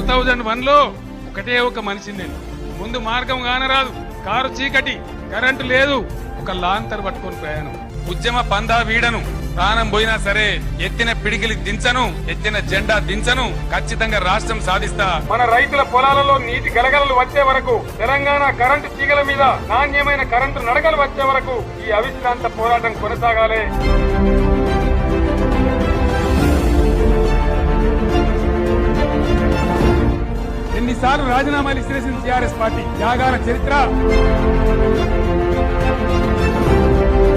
2001లో ఒకటే ఒక మనిషిని నేను. ముందు మార్గం కానరాదు, కారు చీకటి, కరెంటు లేదు, ఒక లాంతర్ పట్టుకొని ప్రయాణం. ఉద్యమ పందా వీడను, ప్రాణం పోయినా సరే ఎత్తిన పిడికిలి దించను, ఎత్తిన జెండా దించను, ఖచ్చితంగా రాష్ట్రం సాధిస్తా. మన రైతుల పొలాలలో నీటి గలగలలు వచ్చే వరకు, తెలంగాణ కరెంటు తీగల మీద నాణ్యమైన కరెంటు నడకలు వచ్చే వరకు ఈ అవిశ్రాంత పోరాటం కొనసాగాలి. ఎన్నిసార్లు రాజీనామాలు ఇచ్చేసింది టీఆర్ఎస్ పార్టీ, త్యాగాల చరిత్ర.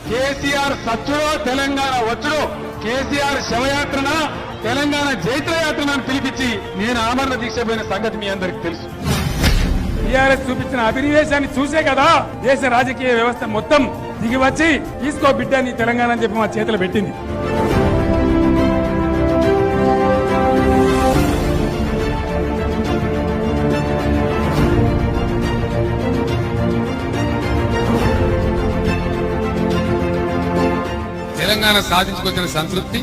కేసీఆర్ సచ్చుడో తెలంగాణ వచ్చుడో, కేసీఆర్ శవయాత్రన తెలంగాణ జైత్రయాత్రను పిలిపించి నేను ఆమరణ దీక్ష పోయిన సంగతి మీ అందరికి తెలుసు. టీఆర్ఎస్ చూపించిన అభినవేశాన్ని చూసే కదా దేశ రాజకీయ వ్యవస్థ మొత్తం దిగి వచ్చి తీసుకో బిడ్డ నీ తెలంగాణ అని చెప్పి మా చేతిలో పెట్టింది. తెలంగాణ సాధించుకొచ్చిన సంతృప్తి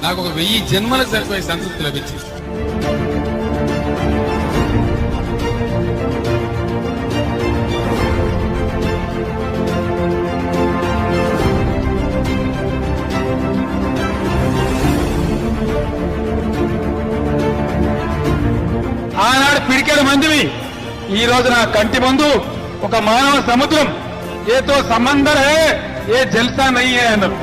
నాకు ఒక 1000 జన్మలకు సరిపోయే సంతృప్తి లభించింది. ఆనాడు పిడికెల మందివి, ఈ రోజు నా కంటి ముందు ఒక మానవ సముద్రం. ఏతో సంబంధ హే, ఏ జల్సా నహీ హై అన్నారు.